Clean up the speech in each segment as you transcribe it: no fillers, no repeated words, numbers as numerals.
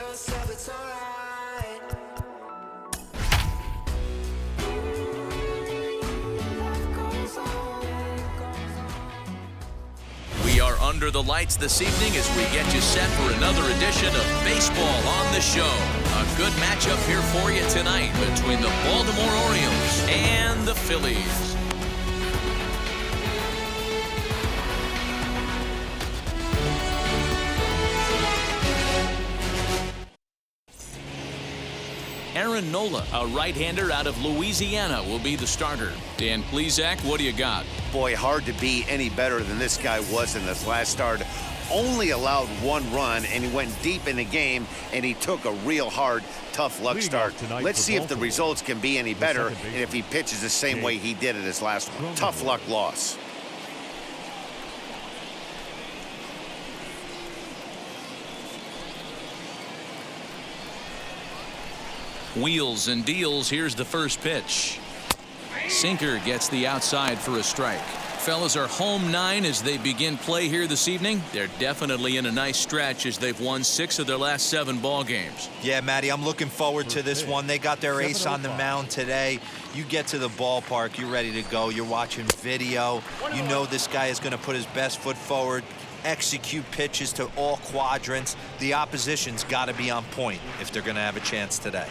We are under the lights this evening as we get you set for another edition of Baseball on the Show. A good matchup here for you tonight between the Baltimore Orioles and the Phillies. Aaron Nola, a right-hander out of Louisiana, will be the starter. Dan Plesac, what do you got? Boy, hard to be any better than this guy was in this last start. Only allowed one run, and he went deep in the game, and he took a real hard, tough luck start. Let's see if the results can be any better and if he pitches the same way he did in his last one. Tough luck loss. Wheels and deals. Here's the first pitch. Sinker gets the outside for a strike. Fellas are home 9 as they begin play here this evening. They're definitely in a nice stretch as they've won 6 of their last 7 ball games. Yeah, Matty, I'm looking forward to this one. They got their ace on the mound today. You get to the ballpark, you're ready to go. You're watching video. You know this guy is going to put his best foot forward, execute pitches to all quadrants. The opposition's got to be on point if they're going to have a chance today.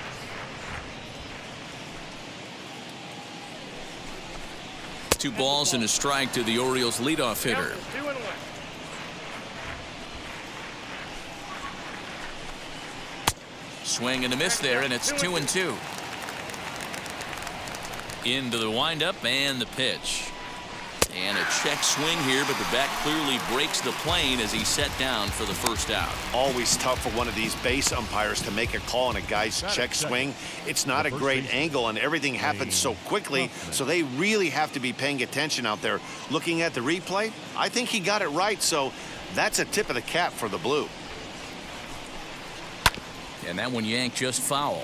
Two balls and a strike to the Orioles leadoff hitter. Swing and a miss there, and it's 2-2. Into the windup and the pitch. And a check swing here, but the bat clearly breaks the plane as he's set down for the first out. Always tough for one of these base umpires to make a call on a guy's check swing. It's not a great angle, and everything happens so quickly, so they really have to be paying attention out there. Looking at the replay, I think he got it right, so that's a tip of the cap for the blue. And that one yanked just foul.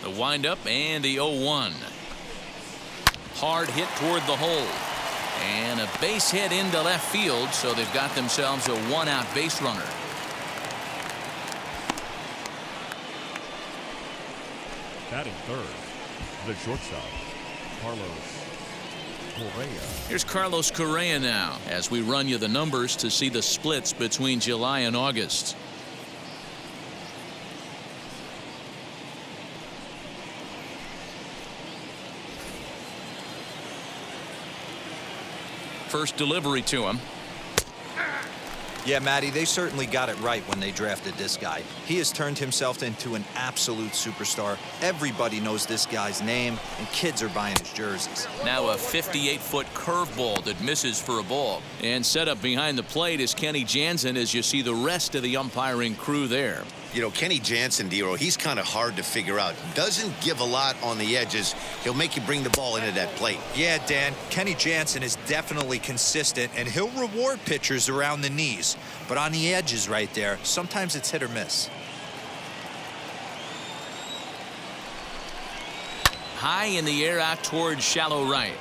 The windup and the 0-1. Hard hit toward the hole. And a base hit into left field, so they've got themselves a 1-out base runner. Batting third, the shortstop, Carlos Correa. Here's Carlos Correa now as we run you the numbers to see the splits between July and August. First delivery to him. Yeah, Matty, they certainly got it right when they drafted this guy. He has turned himself into an absolute superstar. Everybody knows this guy's name, and kids are buying his jerseys. Now a 58-foot curveball that misses for a ball. And set up behind the plate is Kenny Jansen as you see the rest of the umpiring crew there. You know, Kenny Jansen, Dero, he's kind of hard to figure out. Doesn't give a lot on the edges. He'll make you bring the ball into that plate. Yeah, Dan, Kenny Jansen is definitely consistent, and he'll reward pitchers around the knees. But on the edges right there, sometimes it's hit or miss. High in the air out towards shallow right.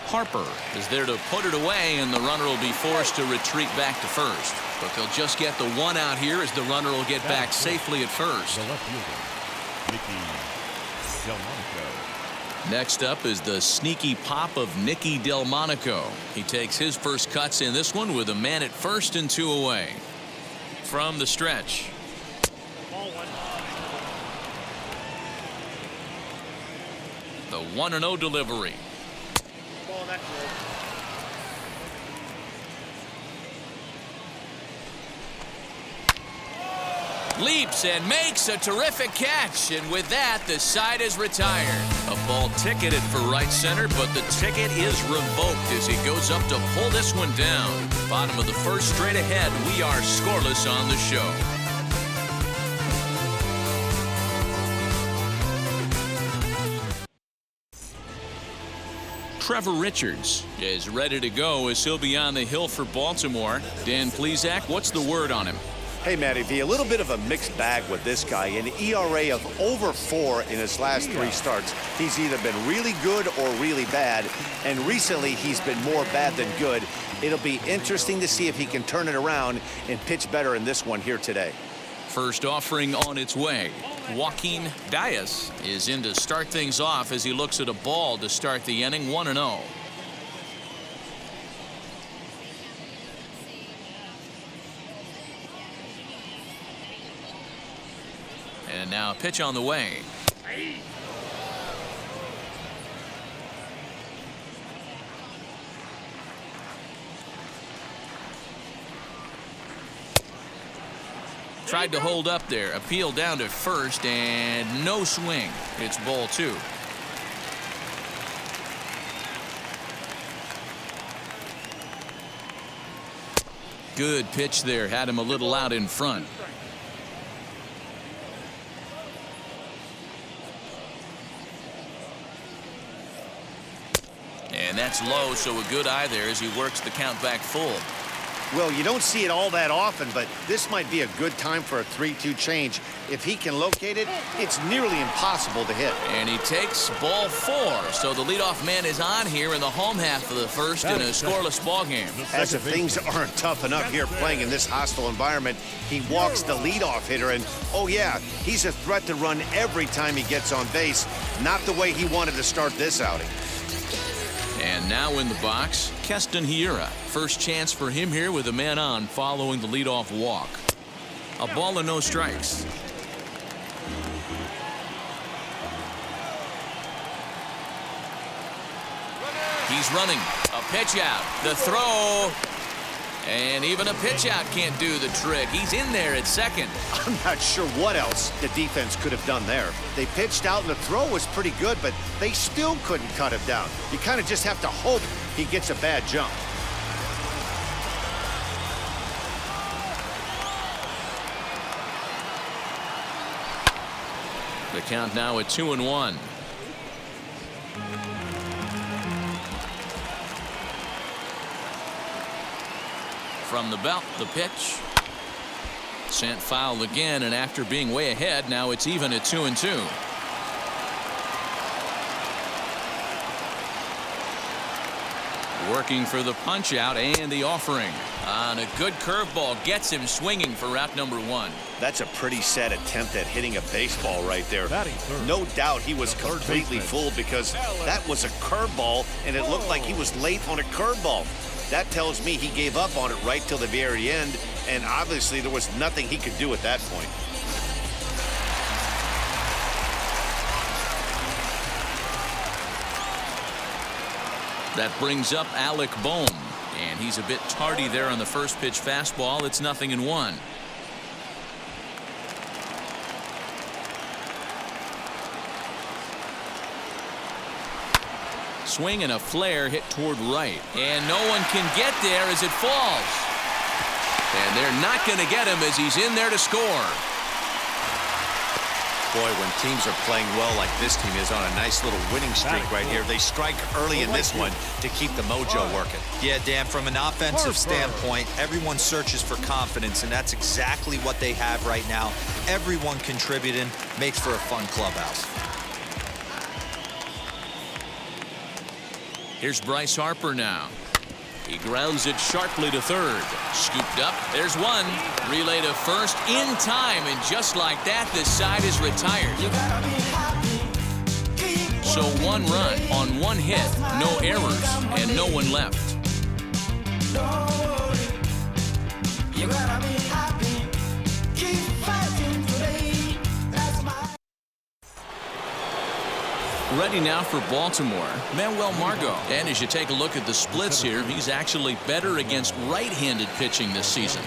Harper is there to put it away, and the runner will be forced to retreat back to first. But they'll just get the 1 out here as the runner will get back safely at first. The left fielder, Nicky Delmonico. Next up is the sneaky pop of Nicky Delmonico. He takes his first cuts in this one with a man at first and 2 away. From the stretch. The 1-0 delivery. Leaps and makes a terrific catch, and with that the side is retired. A ball ticketed for right center, but the ticket is revoked as he goes up to pull this one down. Bottom of the first, straight ahead. We are scoreless on the show. Trevor Richards is ready to go as he'll be on the hill for Baltimore. Dan Plesac, what's the word on him? Hey, Matty V, a little bit of a mixed bag with this guy. An ERA of over 4 in his last 3 starts. He's either been really good or really bad, and recently he's been more bad than good. It'll be interesting to see if he can turn it around and pitch better in this one here today. First offering on its way. Joaquin Diaz is in to start things off as he looks at a ball to start the inning. 1-0. And now a pitch on the way. Tried to hold up there. Appeal down to first and no swing. It's ball 2. Good pitch there. Had him a little out in front. And that's low, so a good eye there as he works the count back full. Well, you don't see it all that often, but this might be a good time for a 3-2 change. If he can locate it, it's nearly impossible to hit. And he takes ball 4. So the leadoff man is on here in the home half of the first in a scoreless ball game. As if things aren't tough enough here playing in this hostile environment, he walks the leadoff hitter, and oh yeah, he's a threat to run every time he gets on base. Not the way he wanted to start this outing. And now in the box, Keston Hiura. First chance for him here with a man on following the leadoff walk. A ball and no strikes. He's running. A pitch out. The throw. And even a pitch out can't do the trick. He's in there at second. I'm not sure what else the defense could have done there. They pitched out and the throw was pretty good, but they still couldn't cut him down. You kind of just have to hope he gets a bad jump. The count now at 2-1. From the belt, the pitch. Sent foul again, and after being way ahead, now it's even at 2-2. Working for the punch out and the offering. On a good curveball, gets him swinging for route number 1. That's a pretty sad attempt at hitting a baseball right there. No doubt he was completely fooled because that was a curveball, and it looked like he was late on a curveball. That tells me he gave up on it right till the very end, and obviously there was nothing he could do at that point. That brings up Alec Bohm, and he's a bit tardy there on the first pitch fastball. It's 0-1. Swing and a flare hit toward right, and no one can get there as it falls. And they're not going to get him as he's in there to score. Boy, when teams are playing well like this team is on a nice little winning streak right here, they strike early in this one to keep the mojo working. Yeah, Dan, from an offensive standpoint, everyone searches for confidence, and that's exactly what they have right now. Everyone contributing makes for a fun clubhouse. Here's Bryce Harper now. He grounds it sharply to third. Scooped up. There's one. Relay to first in time, and just like that, the side is retired. So 1 run on 1 hit, no errors, and no one left. Ready now for Baltimore, Manuel Margot. And as you take a look at the splits here, he's actually better against right-handed pitching this season.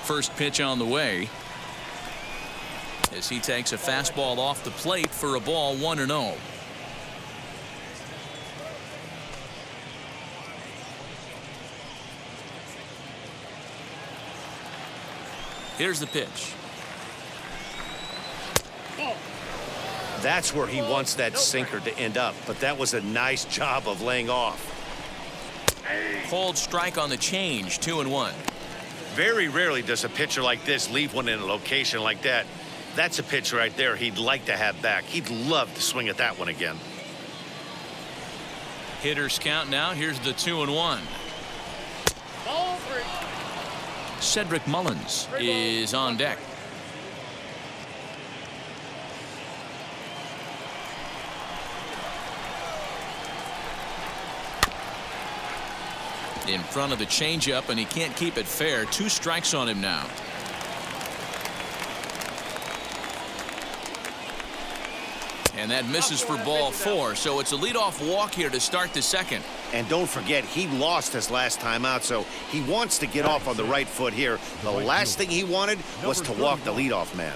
First pitch on the way as he takes a fastball off the plate for a ball. 1-0. Here's the pitch. That's where he wants that sinker to end up, but that was a nice job of laying off. Cold strike on the change. 2-1. Very rarely does a pitcher like this leave one in a location like that. That's a pitch right there he'd like to have back. He'd love to swing at that one again. Hitters count now. Here's the 2-1. Cedric Mullins is on deck. In front of the changeup, and he can't keep it fair. 2 strikes on him now. And that misses for ball 4, so it's a leadoff walk here to start the second. And don't forget, he lost his last time out, so he wants to get off on the right foot here. The last thing he wanted was to walk the leadoff man.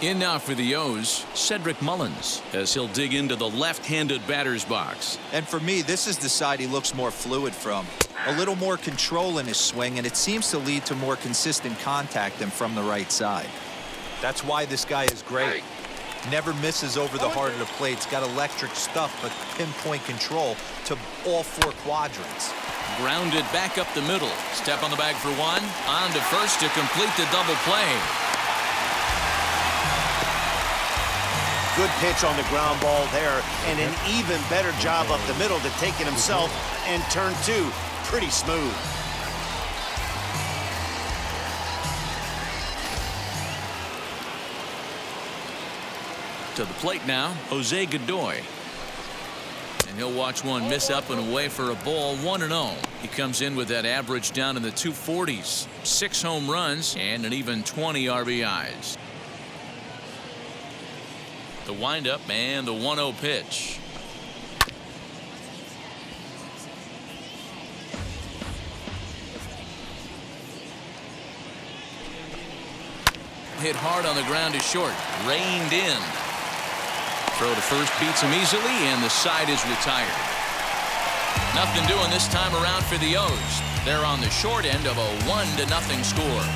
In now for the O's, Cedric Mullins, as he'll dig into the left-handed batter's box. And for me, this is the side he looks more fluid from. A little more control in his swing, and it seems to lead to more consistent contact than from the right side. That's why this guy is great. Never misses over the heart of the plate. He's got electric stuff, but pinpoint control to all 4 quadrants. Grounded back up the middle. Step on the bag for 1. On to first to complete the double play. Good pitch on the ground ball there, and an even better job up the middle to take it himself, and turn 2 pretty smooth. To the plate now, Jose Godoy. And he'll watch one miss up and away for a ball. 1-0. He comes in with that average down in the 240s. 6 home runs and an even 20 RBIs. The windup and the 1-0 pitch. Hit hard on the ground to short. Reined in. Throw to first beats him easily, and the side is retired. Nothing doing this time around for the O's. They're on the short end of a 1-0 score.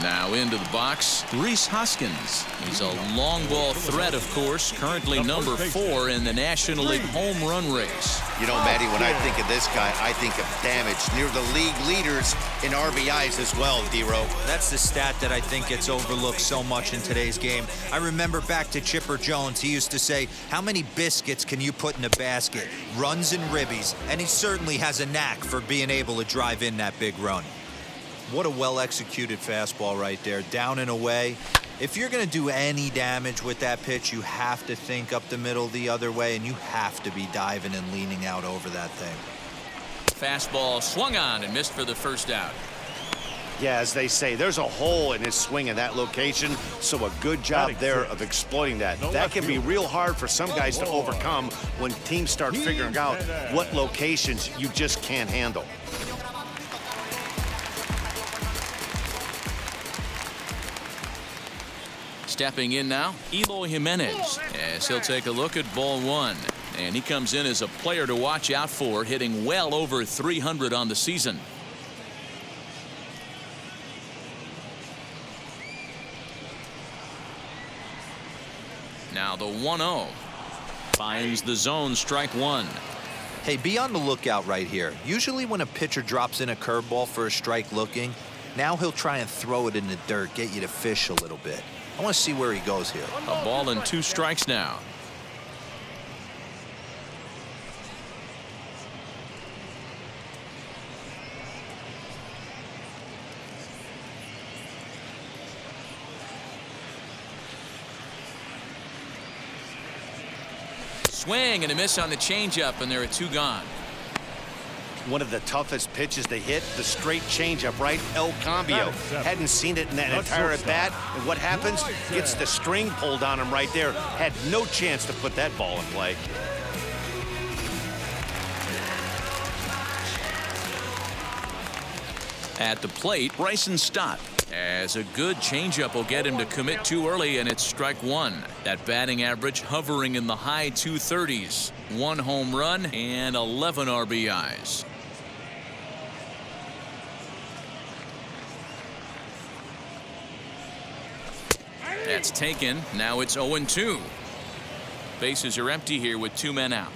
Now into the box, Rhys Hoskins. He's a long ball threat, of course, currently number 4 in the National League home run race. You know, Matty, when I think of this guy, I think of damage. Near the league leaders in RBIs as well, D-Row. That's the stat that I think gets overlooked so much in today's game. I remember back to Chipper Jones. He used to say, how many biscuits can you put in a basket? Runs and ribbies. And he certainly has a knack for being able to drive in that big run. What a well-executed fastball right there, down and away. If you're going to do any damage with that pitch, you have to think up the middle the other way, and you have to be diving and leaning out over that thing. Fastball swung on and missed for the first out. Yeah, as they say, there's a hole in his swing in that location, so a good job there of exploiting that. That can be real hard for some guys to overcome when teams start figuring out what locations you just can't handle. Stepping in now, Eloy Jimenez, as he'll take a look at ball 1. And he comes in as a player to watch out for, hitting well over 300 on the season. Now the 1-0. Finds the zone, strike 1. Hey, be on the lookout right here. Usually when a pitcher drops in a curveball for a strike looking, now he'll try and throw it in the dirt, get you to fish a little bit. I want to see where he goes here. A ball and 2 strikes now. Swing and a miss on the changeup, and there are 2 gone. One of the toughest pitches to hit, the straight changeup, right? El Cambio. Hadn't seen it in that entire at-bat. And what happens? Gets the string pulled on him right there. Had no chance to put that ball in play. At the plate, Bryson Stott. As a good changeup will get him to commit too early, and it's strike 1. That batting average hovering in the high 230s. 1 home run and 11 RBIs. That's taken. Now it's 0-2. Bases are empty here with 2 men out.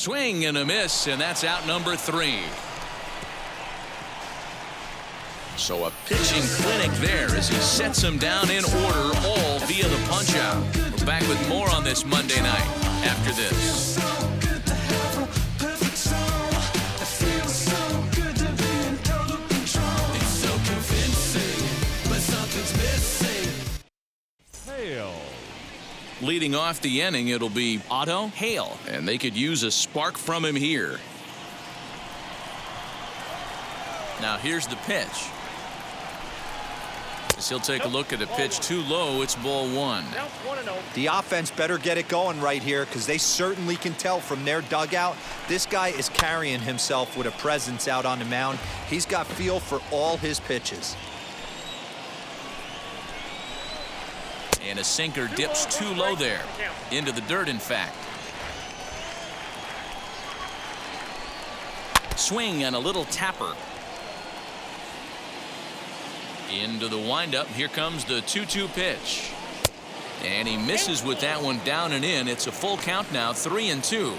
Swing and a miss, and that's out number 3. So a pitching clinic there as he sets them down in order, all via the punch-out. We're back with more on this Monday night after this. Leading off the inning, it'll be Otto Hale, and they could use a spark from him here. Now here's the pitch. As he'll take a look at the pitch too low, it's ball 1. The offense better get it going right here, because they certainly can tell from their dugout this guy is carrying himself with a presence out on the mound. He's got feel for all his pitches. And a sinker dips too low there. Into the dirt, in fact. Swing and a little tapper. Into the windup. Here comes the 2-2 pitch. And he misses with that one down and in. It's a full count now, 3-2.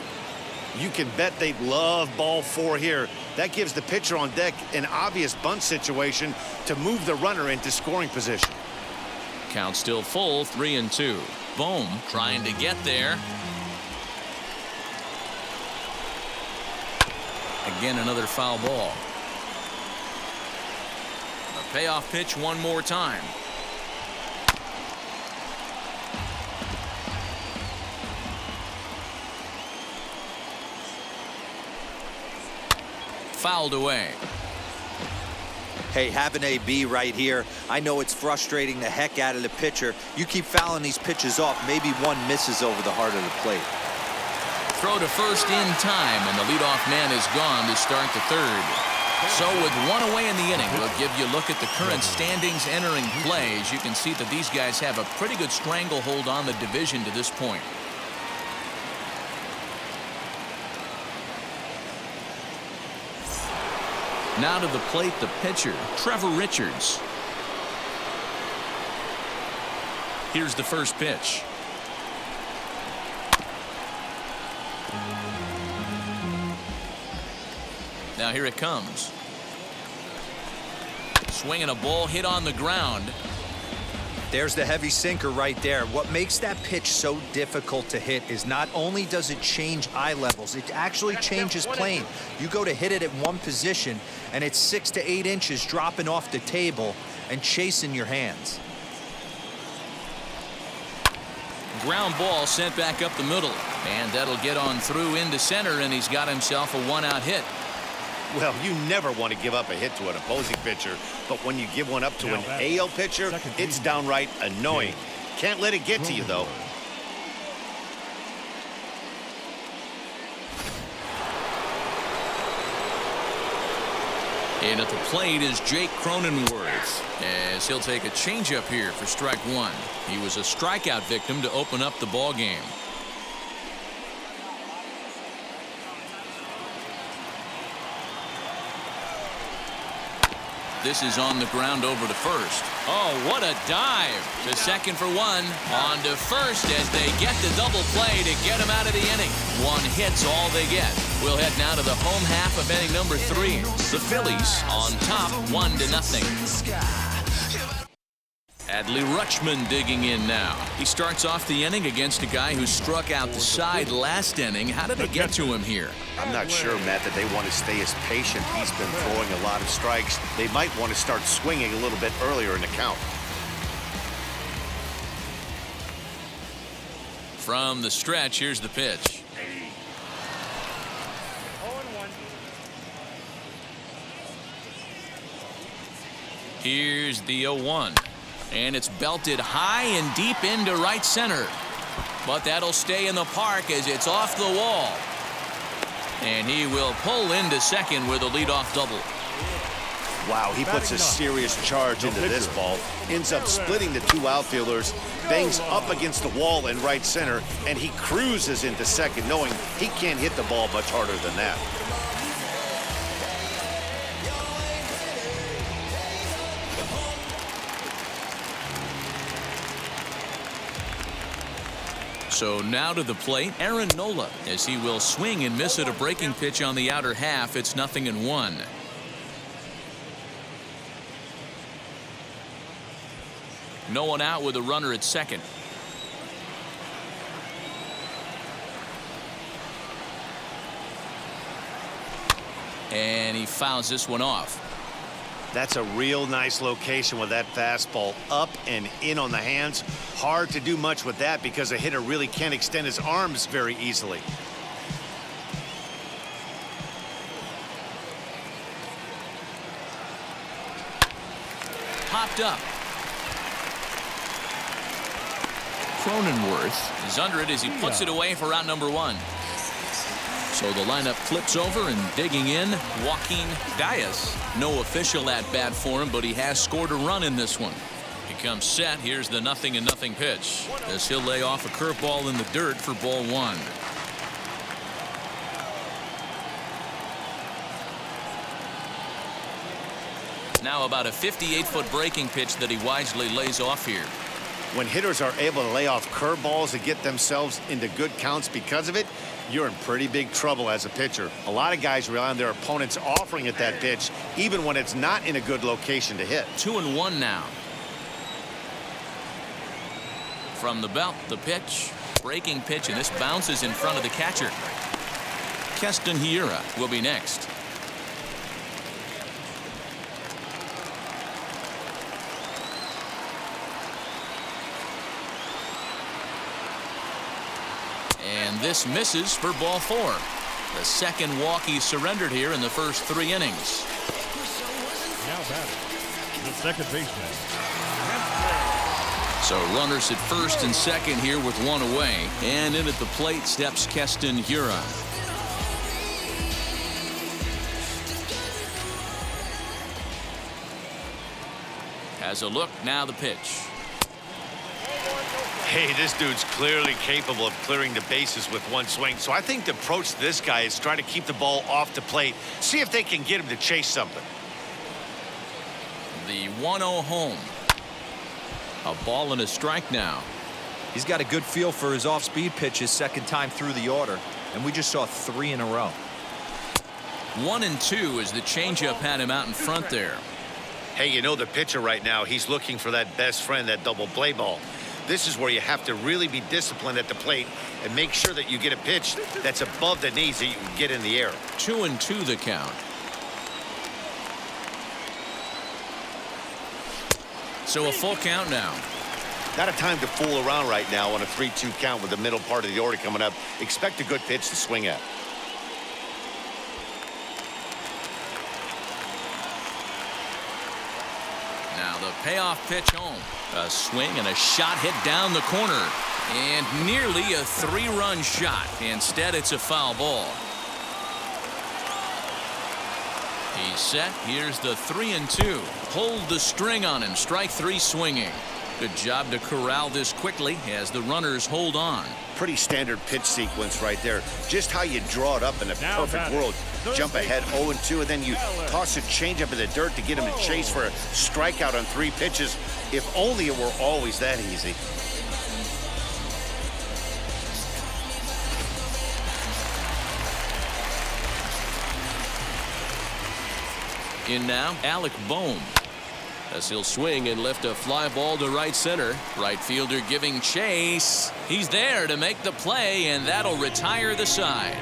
You can bet they love ball 4 here. That gives the pitcher on deck an obvious bunt situation to move the runner into scoring position. Count still full, 3-2. Bohm trying to get there. Again, another foul ball. A payoff pitch one more time. Fouled away. Hey, have an AB right here. I know it's frustrating the heck out of the pitcher. You keep fouling these pitches off, maybe one misses over the heart of the plate. Throw to first in time, and the leadoff man is gone to start the 3rd. So with 1 away in the inning, we'll give you a look at the current standings entering play. As you can see that these guys have a pretty good stranglehold on the division to this point. Now to the plate, the pitcher, Trevor Richards. Here's the first pitch. Now here it comes. Swinging a ball hit on the ground. There's the heavy sinker right there. What makes that pitch so difficult to hit is not only does it change eye levels, it actually changes plane. You go to hit it at one position, and it's 6 to 8 inches dropping off the table and chasing your hands. Ground ball sent back up the middle, and that'll get on through into center, and he's got himself a 1-out hit. Well, you never want to give up a hit to an opposing pitcher, but when you give one up to an AL pitcher, it's downright annoying. Can't let it get to you, though. And at the plate is Jake Cronenworth, as he'll take a changeup here for strike 1. He was a strikeout victim to open up the ball game. This is on the ground over to first. Oh, what a dive. To second for 1. On to first as they get the double play to get him out of the inning. 1 hit's all they get. We'll head now to the home half of inning number 3. The Phillies on top 1-0. Adley Rutschman digging in now. He starts off the inning against a guy who struck out the side last inning. How did it get to him here? I'm not sure, Matt, that they want to stay as patient. He's been throwing a lot of strikes. They might want to start swinging a little bit earlier in the count. From the stretch, here's the pitch. Here's the 0-1. And it's belted high and deep into right center. But that'll stay in the park as it's off the wall. And he will pull into second with a leadoff double. Wow, he puts a serious charge into this ball. Ends up splitting the 2 outfielders, bangs up against the wall in right center, and he cruises into second, knowing he can't hit the ball much harder than that. So now to the plate, Aaron Nola, as he will swing and miss at a breaking pitch on the outer half. It's 0-1. No one out with a runner at second. And he fouls this one off. That's a real nice location with that fastball up and in on the hands. Hard to do much with that because a hitter really can't extend his arms very easily. Popped up. Cronenworth is under it as he puts it away for out number 1. So the lineup flips over, and digging in, Joaquin Diaz. No official at bat for him, but he has scored a run in this one. He comes set. Here's the 0-0 pitch, as he'll lay off a curveball in the dirt for ball 1. Now about a 58-foot breaking pitch that he wisely lays off here. When hitters are able to lay off curveballs and get themselves into good counts because of it, you're in pretty big trouble as a pitcher. A lot of guys rely on their opponents offering at that pitch, even when it's not in a good location to hit. 2-1 now. From the belt, the pitch. Breaking pitch, and this bounces in front of the catcher. Keston Hiura will be next. And this misses for ball 4. The second walk he surrendered here in the first 3 innings. Now batting, the second baseman. So runners at first and second here with 1 away. And in at the plate steps Keston Hiura. Has a look, now the pitch. Hey, this dude's clearly capable of clearing the bases with 1 swing. So I think the approach to this guy is try to keep the ball off the plate. See if they can get him to chase something. The 1-0 home. A ball and a strike now. He's got a good feel for his off-speed pitches second time through the order, and we just saw 3 in a row. 1-2 as the changeup had him out in front there. Hey, you know the pitcher right now, he's looking for that best friend, that double play ball. This is where you have to really be disciplined at the plate and make sure that you get a pitch that's above the knees that you can get in the air. 2-2 the count. So a full count now. Not a time to fool around right now on a 3-2 count with the middle part of the order coming up. Expect a good pitch to swing at. Now the payoff pitch home. A swing and a shot hit down the corner. And nearly a 3-run shot. Instead, it's a foul ball. He's set. Here's the 3-2. Pulled the string on him. Strike 3 swinging. Good job to corral this quickly as the runners hold on. Pretty standard pitch sequence right there. Just how you draw it up in a perfect world. Jump ahead 0-2, and then you toss a changeup in the dirt to get him to chase for a strikeout on 3 pitches. If only it were always that easy. In now, Alec Bohm. As he'll swing and lift a fly ball to right center. Right fielder giving chase. He's there to make the play, and that'll retire the side.